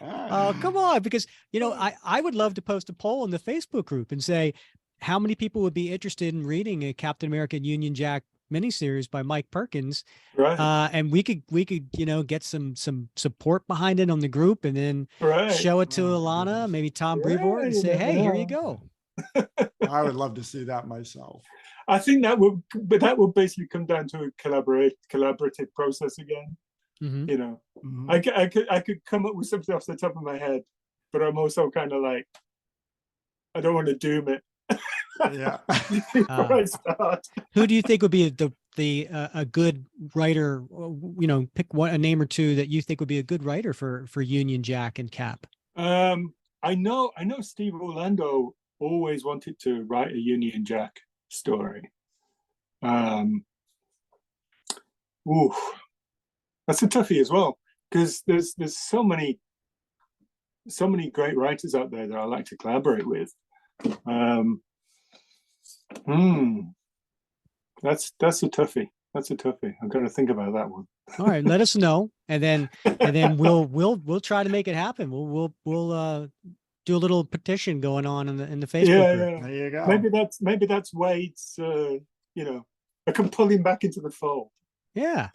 Oh, come on. Because, I would love to post a poll in the Facebook group and say, how many people would be interested in reading a Captain America Union Jack miniseries by Mike Perkins? Right. And we could, get some support behind it on the group, and then show it to Alana, maybe Tom Brevoort, and say, hey, here you go. I would love to see that myself. I think that would basically come down to a collaborative process again. Mm-hmm. I could come up with something off the top of my head, but I'm also kind of like, I don't want to doom it. Yeah. Before I start. Who do you think would be a good writer? Pick a name or two that you think would be a good writer for Union Jack and Cap. I know Steve Orlando always wanted to write a Union Jack story. That's a toughie as well, because there's so many great writers out there that I like to collaborate with. That's a toughie. That's a toughie. I'm going to think about that one. All right, let us know, and then we'll try to make it happen. We'll do a little petition going on in the Facebook group. Yeah. There you go. Maybe that's Wade's. I can pull him back into the fold. Yeah.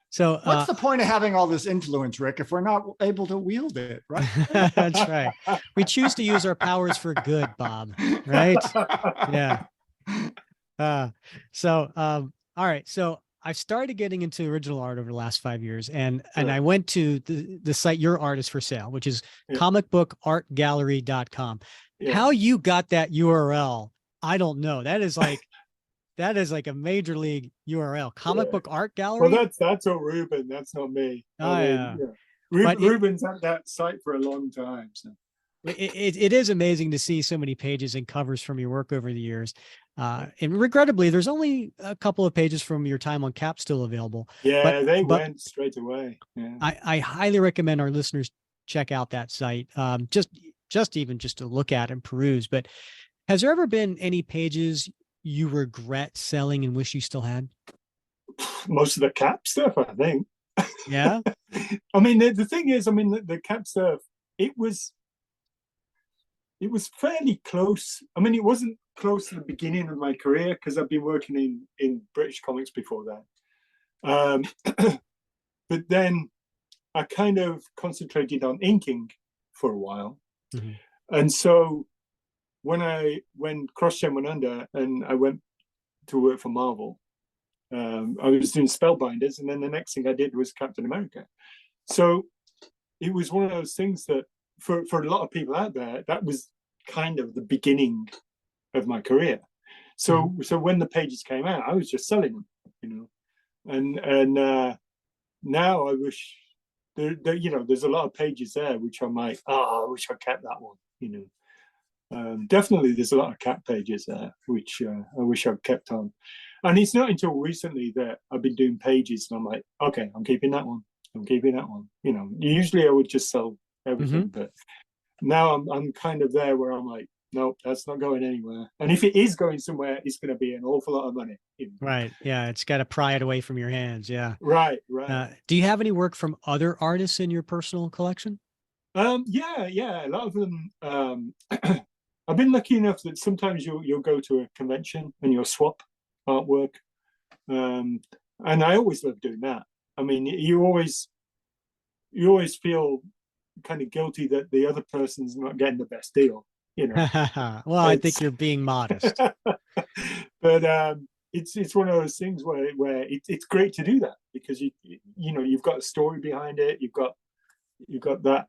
So what's the point of having all this influence, Rick, if we're not able to wield it, right? That's right. We choose to use our powers for good, Bob. Right? Yeah. All right. So I've started getting into original art over the last 5 years, and I went to the site Your Art is for Sale, which is comicbookartgallery.com. Yeah. How you got that URL, I don't know. That is like a major league URL. Comic Book Art Gallery. Well, that's all Ruben. That's not me. Ruben's had that site for a long time. So. It is amazing to see so many pages and covers from your work over the years. And regrettably, there's only a couple of pages from your time on Cap still available. Yeah, they went straight away. Yeah. I highly recommend our listeners check out that site. Just to look at and peruse. But has there ever been any pages you regret selling and wish you still had? Most of the Cap stuff, I think. Yeah. I mean, the thing is, the Cap stuff, it was fairly close. I mean, it wasn't close to the beginning of my career because I've been working in British comics before that. But then I kind of concentrated on inking for a while. Mm-hmm. And so when CrossGen went under and I went to work for Marvel, I was doing Spellbinders, and then the next thing I did was Captain America. So it was one of those things that for a lot of people out there, that was kind of the beginning of my career. So when the pages came out, I was just selling them, and now I wish there's a lot of pages there which I'm like, I wish I kept that one, definitely there's a lot of Cap pages there which I wish I'd kept on. And it's not until recently that I've been doing pages and I'm like, okay, I'm keeping that one. Usually I would just sell everything, but now I'm kind of there where I'm like, nope, that's not going anywhere. And if it is going somewhere, it's going to be an awful lot of money. Right. Yeah. It's got to pry it away from your hands. Yeah. Right. Do you have any work from other artists in your personal collection? Yeah. A lot of them. I've been lucky enough that sometimes you'll go to a convention and you'll swap artwork. And I always love doing that. I mean, you always feel kind of guilty that the other person's not getting the best deal. Well, I think you're being modest. But it's one of those things where it's great to do that because you've got a story behind it. You've got that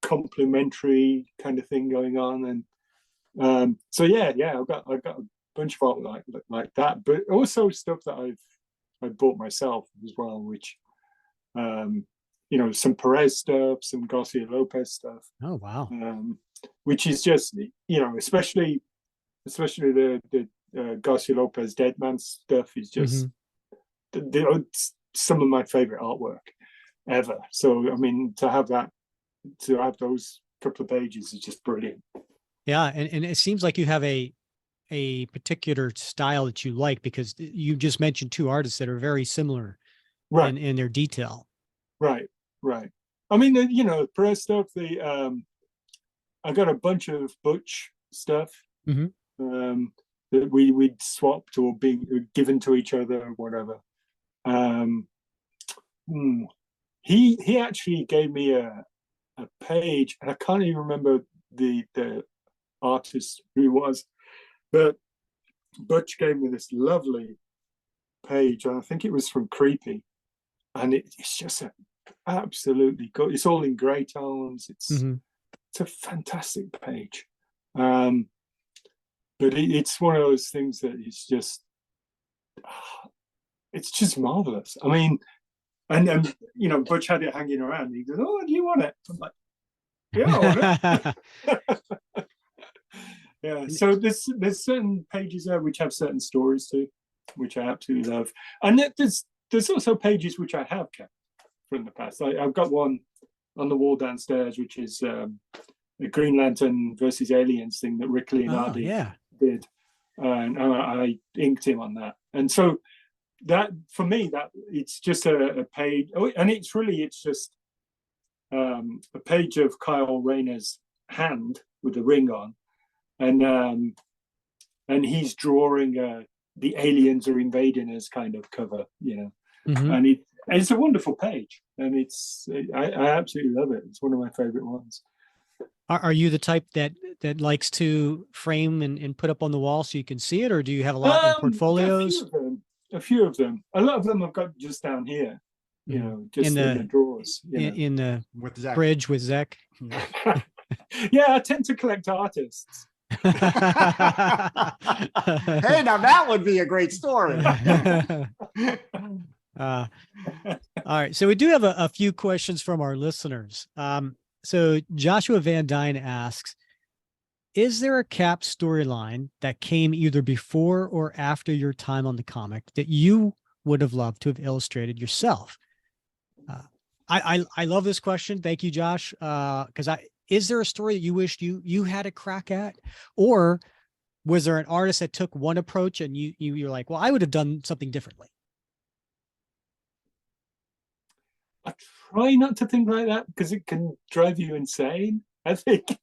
complementary kind of thing going on, and so yeah, I've got a bunch of art like that, but also stuff that I've bought myself as well, which some Perez stuff, some Garcia Lopez stuff. Oh wow. Which is just, especially especially the Garcia Lopez Dead Man stuff is just some of my favorite artwork ever. So I mean, to have those couple of pages is just brilliant. Yeah, and it seems like you have a particular style that you like, because you just mentioned two artists that are very similar, right, in their detail. Right. I mean, press stuff. I got a bunch of Butch stuff that we'd swapped or been given to each other or whatever. He actually gave me a page, and I can't even remember the artist who he was, but Butch gave me this lovely page, and I think it was from Creepy, and it's just absolutely good. It's all in grey tones. It's a fantastic page, but it's one of those things that it's just marvelous. I mean, and Butch had it hanging around. He goes, "Oh, do you want it?" I'm like, "Yeah, I want it." Yeah. So there's certain pages there which have certain stories too, which I absolutely love, and there's also pages which I have kept from the past. I've got one on the wall downstairs, which is the Green Lantern versus Aliens thing that Rick Leonardi did, and I inked him on that. And so that, for me, that it's just a page, and it's just a page of Kyle Rayner's hand with the ring on, and he's drawing the aliens are invading us kind of cover, and it's a wonderful page, and I absolutely love it. It's one of my favorite ones. Are you the type that likes to frame and put up on the wall so you can see it, or do you have a lot in portfolios? A few of them. A lot of them I've got just down here, just in the drawers. In the with Zach. Fridge with Zach. Yeah, I tend to collect artists. Hey, now that would be a great story. All right, so we do have a few questions from our listeners. So Joshua Van Dyne asks, is there a Cap storyline that came either before or after your time on the comic that you would have loved to have illustrated yourself? I love this question. Thank you, Josh. Because is there a story that you wished you had a crack at, or was there an artist that took one approach and you're like, well, I would have done something differently? I try not to think like that because it can drive you insane, I think.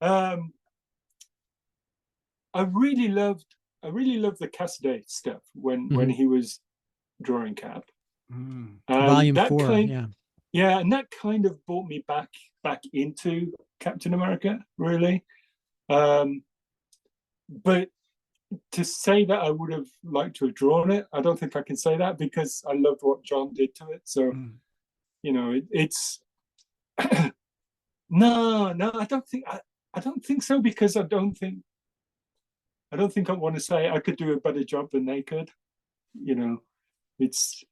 I really loved the Cassaday stuff when he was drawing Cap. Volume 4, yeah, and that kind of brought me back into Captain America, really. But to say that I would have liked to have drawn it, I don't think I can say that, because I loved what John did to it. So, it's no, I don't think so, because I don't think I want to say I could do a better job than they could. It's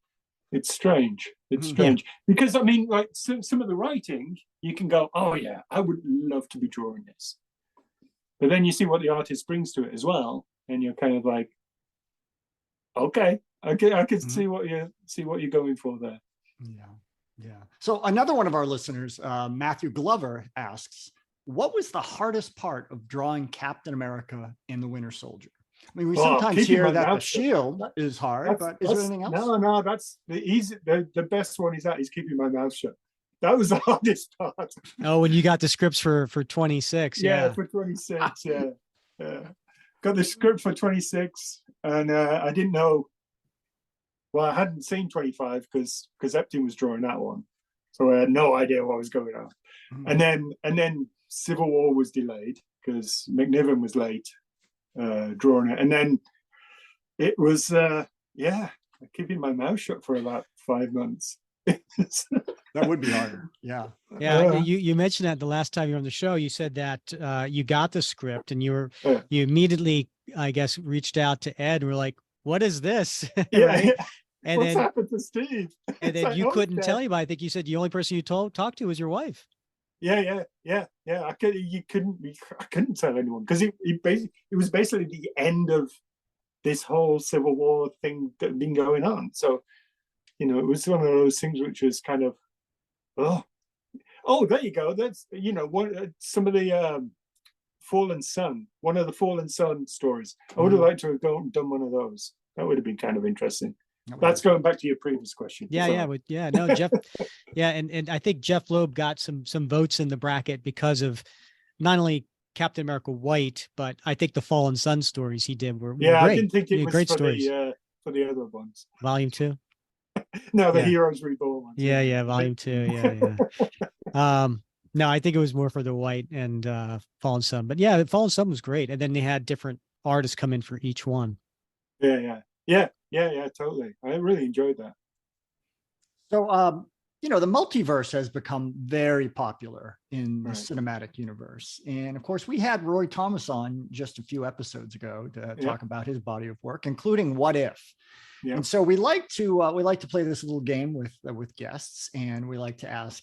strange. It's strange because I mean, like some of the writing, you can go, oh yeah, I would love to be drawing this, but then you see what the artist brings to it as well, and you're kind of like, okay, I can see what you're going for there. Yeah. So another one of our listeners, Matthew Glover, asks, what was the hardest part of drawing Captain America and the Winter Soldier? I mean, we sometimes hear that the shield is hard, but is there anything else? No, that's the best one is keeping my mouth shut. That was the hardest part. Oh, when you got the scripts for 26. Yeah, for 26. Yeah. Got the script for 26, and I didn't know. Well, I hadn't seen 25 because Epton was drawing that one, so I had no idea what was going on. And then Civil War was delayed because McNiven was late drawing it, and then it was keeping my mouth shut for about 5 months. That would be hard. Yeah. You mentioned that the last time you were on the show. You said that you got the script and you immediately, I guess, reached out to Ed and were like, what is this? Right? And what's happened to Steve? And then you couldn't tell anybody. I think you said the only person you talked to was your wife. Yeah. I couldn't tell anyone because it was basically the end of this whole Civil War thing that had been going on. So, it was one of those things which was kind of, oh, there you go. That's some of the Fallen Sun, one of the Fallen Sun stories. I would have liked to have done one of those. That would have been kind of interesting. That's going back to your previous question. No, Jeff. And I think Jeff Loeb got some votes in the bracket because of not only Captain America White, but I think the Fallen Sun stories he did were great. I didn't think it was great for stories. For the other ones. Volume 2. No, the Heroes Reborn ones. Volume 2. No, I think it was more for the White and Fallen Sun. But the Fallen Sun was great. And then they had different artists come in for each one. Yeah, totally. I really enjoyed that. So, the multiverse has become very popular in the cinematic universe. And of course, we had Roy Thomas on just a few episodes ago to talk about his body of work, including What If. Yeah. And so we like to play this little game with guests, and we like to ask,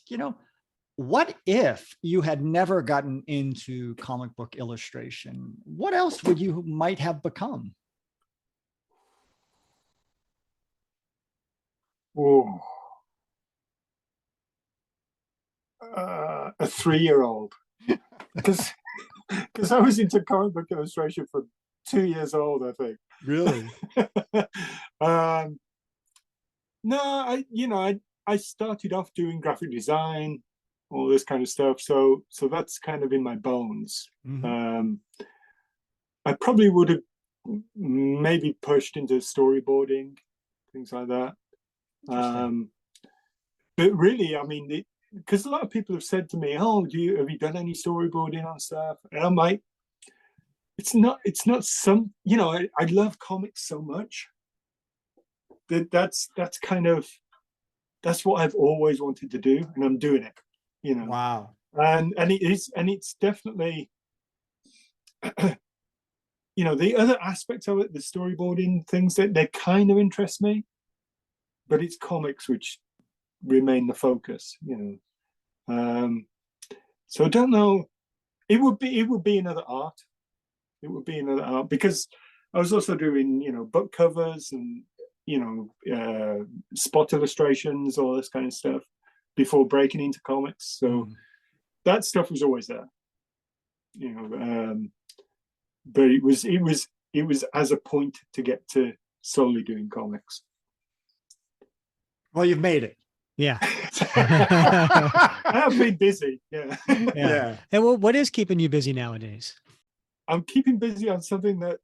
what if you had never gotten into comic book illustration? What else would you might have become? Oh, a 3-year-old, because I was into comic book illustration for 2 years old, I think. Really? No, I started off doing graphic design, all this kind of stuff. So that's kind of in my bones. Mm-hmm. I probably would have maybe pushed into storyboarding, things like that. But really, I mean, because a lot of people have said to me, "Oh, have you done any storyboarding on stuff?" And I'm like, it's not some. I love comics so much that's what I've always wanted to do, and I'm doing it. Wow. And it's definitely, the other aspects of it, the storyboarding things that they kind of interest me, but it's comics which remain the focus. So I don't know. It would be another art. It would be another art because I was also doing book covers and spot illustrations, all this kind of stuff before breaking into comics. So that stuff was always there, but it was as a point to get to solely doing comics. Well, you've made it. Yeah. I have been busy. Yeah. And what is keeping you busy nowadays? I'm keeping busy on something that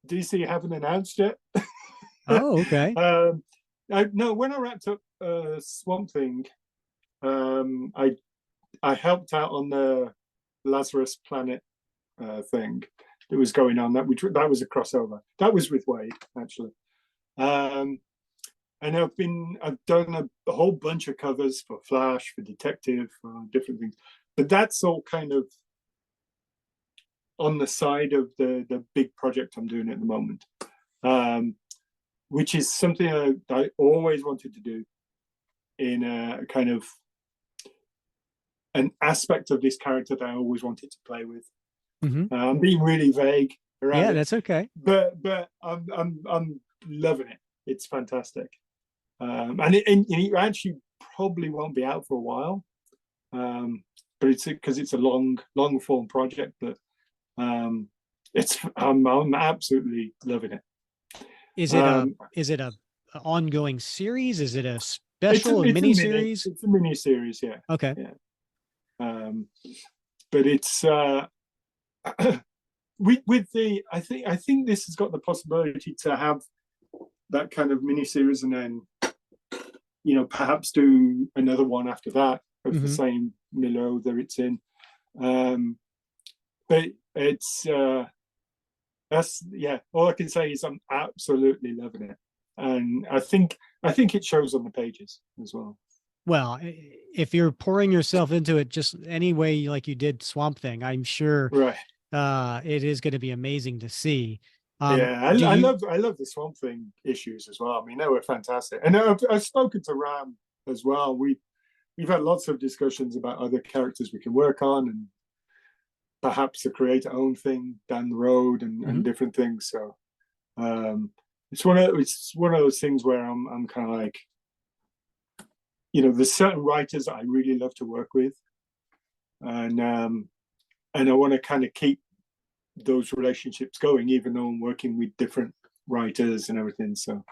DC haven't announced yet. Oh, okay. When I wrapped up Swamp Thing, I helped out on the Lazarus Planet thing that was going on. That was a crossover. That was with Wade, actually. And I've done a whole bunch of covers for Flash, for Detective, for different things. But that's all kind of on the side of the big project I'm doing at the moment, which is something I always wanted to do in a kind of an aspect of this character that I always wanted to play with. Mm-hmm. I'm being really vague around it. That's okay. But I'm loving it. It's fantastic. And it actually probably won't be out for a while, but it's because it's a long form project. But I'm absolutely loving it. Is it a ongoing series? Is it a special mini series? It's a mini series, yeah. Okay. Yeah. But it's with the I think this has got the possibility to have that kind of mini series and then perhaps do another one after that of the same milieu that it's in. But it's all I can say is I'm absolutely loving it, and I think it shows on the pages as well. Well, if you're pouring yourself into it just any way like you did Swamp Thing, I'm sure it is going to be amazing to see. I love the Swamp Thing issues as well. I mean, they were fantastic, and I've spoken to Ram as well. We we've had lots of discussions about other characters we can work on, and perhaps the creator own thing down the road, and different things. So it's one of those things where I'm kind of like, there's certain writers I really love to work with, and I want to kind of keep those relationships going, even though I'm working with different writers and everything. So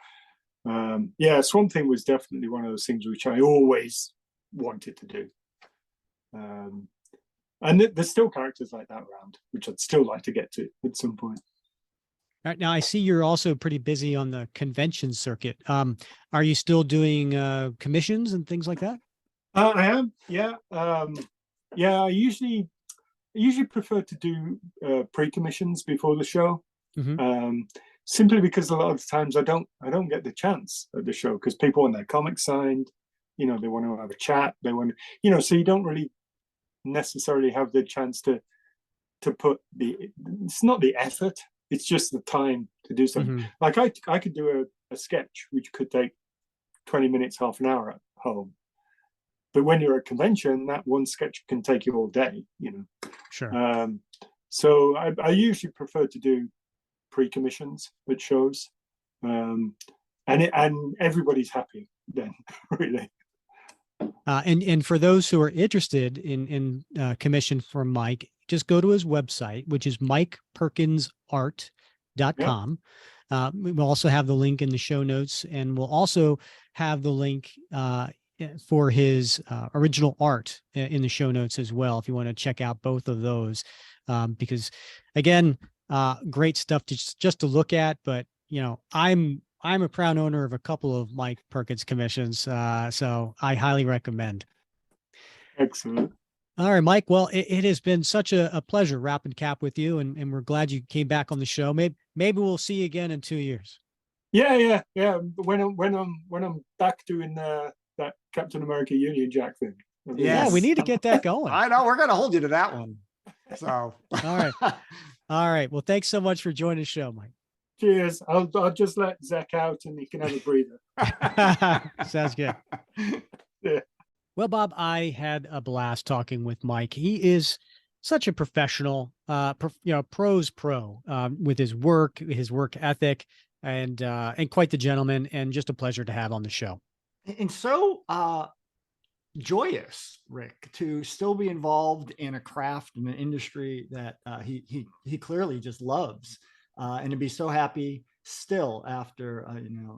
Swamp Thing was definitely one of those things which I always wanted to do. And there's still characters like that around, which I'd still like to get to at some point. All right, now I see you're also pretty busy on the convention circuit. Are you still doing commissions and things like that? I am, yeah. I usually prefer to do pre-commissions before the show, simply because a lot of the times I don't get the chance at the show, because people want their comics signed, they want to have a chat, they want to, so you don't really necessarily have the chance to put it's not the effort, it's just the time to do something. Like I could do a sketch which could take 20 minutes, half an hour at home, but when you're at a convention, that one sketch can take you all day, Sure. So I usually prefer to do pre-commissions at shows, and everybody's happy then, really. And for those who are interested in commission from Mike, just go to his website, which is mikeperkinsart.com. We will also have the link in the show notes, and we'll also have the link for his original art in the show notes as well, if you want to check out both of those, because again, great stuff just to look at. But I'm a proud owner of a couple of Mike Perkins commissions, so I highly recommend. Excellent. All right, Mike. Well, it has been such a pleasure wrapping cap with you, and we're glad you came back on the show. Maybe we'll see you again in 2 years. Yeah. When I'm back doing that Captain America Union Jack thing. Yeah, we need to get that going. I know, we're gonna hold you to that one. So all right. Well, thanks so much for joining the show, Mike. Cheers. I'll just let Zach out and he can have a breather. Sounds good. Yeah. Well, Bob, I had a blast talking with Mike. He is such a professional, pros pro with his work ethic, and quite the gentleman, and just a pleasure to have on the show. And so joyous, Rick, to still be involved in a craft and an industry that he clearly just loves, and to be so happy still after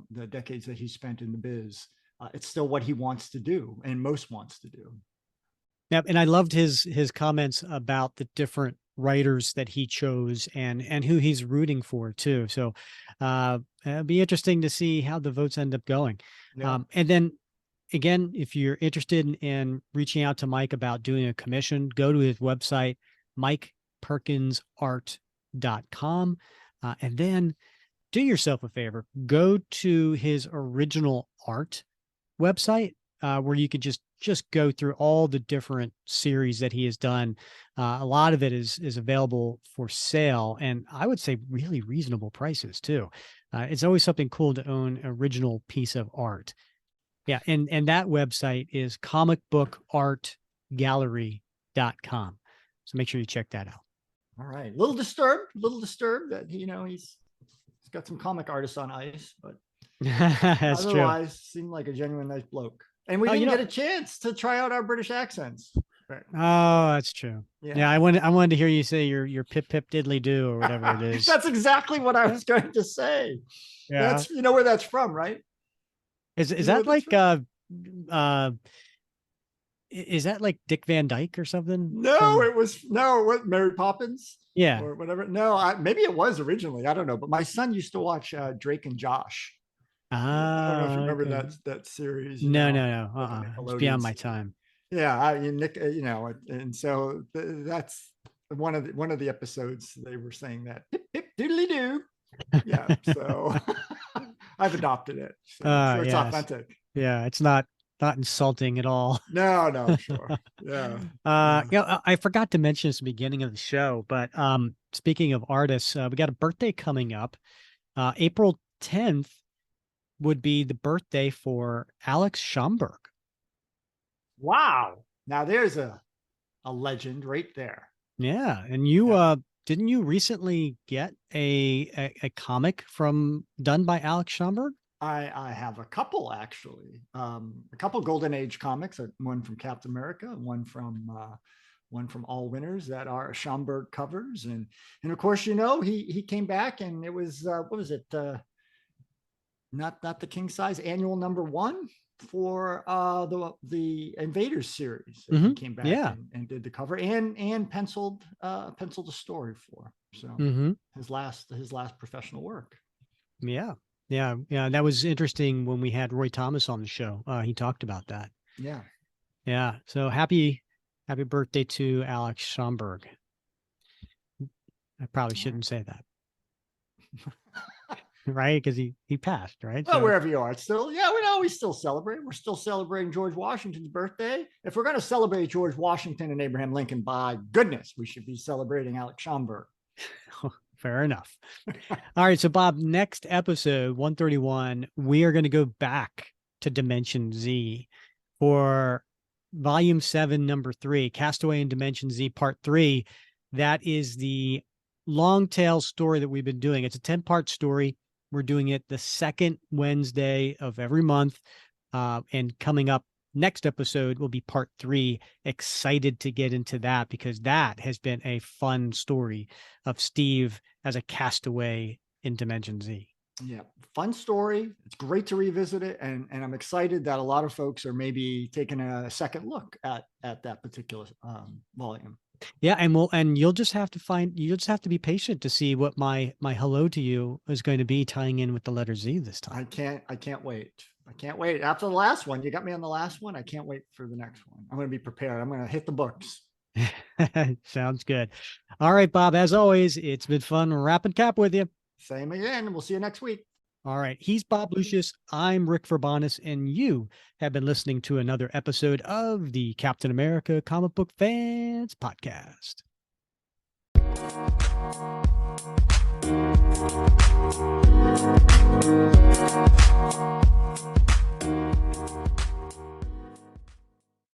the decades that he spent in the biz. It's still what he wants to do, and most wants to do. Yeah, and I loved his comments about the different writers that he chose and who he's rooting for too. So it'll be interesting to see how the votes end up going. Yeah. And then again, if you're interested in reaching out to Mike about doing a commission, go to his website, mikeperkinsart.com, and then do yourself a favor, go to his original art website, where you could just go through all the different series that he has done. A lot of it is available for sale, and I would say really reasonable prices too. It's always something cool to own an original piece of art. Yeah, and that website is comicbookartgallery.com. So make sure you check that out. All right. A little disturbed that he's got some comic artists on ice, but that's otherwise true. Seemed like a genuine nice bloke. And we didn't get a chance to try out our British accents. Right. Oh, that's true. Yeah, I wanted to hear you say your pip pip diddly do or whatever it is. That's exactly what I was going to say. Yeah. That's where that's from, right? Is that like is that like Dick Van Dyke or something? No, it was Mary Poppins. Yeah. Or whatever. No, maybe it was originally. I don't know. But my son used to watch Drake and Josh. I don't know if you remember that series. No. It's beyond my time. Yeah, Nick. And so that's one of the episodes. They were saying that pip pip doodly doo. Yeah, so I've adopted it. So I'm sure it's authentic. Yeah, it's not insulting at all. No, sure. Yeah. I forgot to mention this at the beginning of the show, but speaking of artists, we got a birthday coming up. April 10th would be the birthday for Alex Schomburg. Wow. Now there's a legend right there. Yeah. And you didn't you recently get a comic done by Alex Schomburg? I have a couple actually, a couple Golden Age comics, one from Captain America, one from All Winners that are Schomburg covers, and of course he came back and it was what was it? Not the king size annual #1 for the Invaders series. That He came back and did the cover and penciled a story for. So his last professional work. Yeah. Yeah. Yeah. That was interesting when we had Roy Thomas on the show. He talked about that. Yeah. Yeah. So happy birthday to Alex Schomburg. I probably shouldn't say that. Right? Because he passed, right? Well, so, wherever you are, it's still, we still celebrate. We're still celebrating George Washington's birthday. If we're going to celebrate George Washington and Abraham Lincoln, by goodness, we should be celebrating Alex Schomburg. Fair enough. All right. So, Bob, next episode, 131, we are going to go back to Dimension Z for Volume 7, Number 3, Castaway in Dimension Z, Part 3. That is the long tail story that we've been doing. It's a 10-part story. We're doing it the second Wednesday of every month. And coming up next episode will be Part 3. Excited to get into that because that has been a fun story of Steve as a castaway in Dimension Z. Yeah, fun story. It's great to revisit it. And I'm excited that a lot of folks are maybe taking a second look at that particular volume. Yeah, and you'll just have to be patient to see what my hello to you is going to be tying in with the letter Z this time. I can't wait. I can't wait. After the last one, you got me on the last one. I can't wait for the next one. I'm going to be prepared. I'm going to hit the books. Sounds good. All right, Bob, as always, it's been fun wrapping cap with you. Same again. We'll see you next week. All right. He's Bob Lucius. I'm Rick Verbanis, and you have been listening to another episode of the Captain America Comic Book Fans Podcast.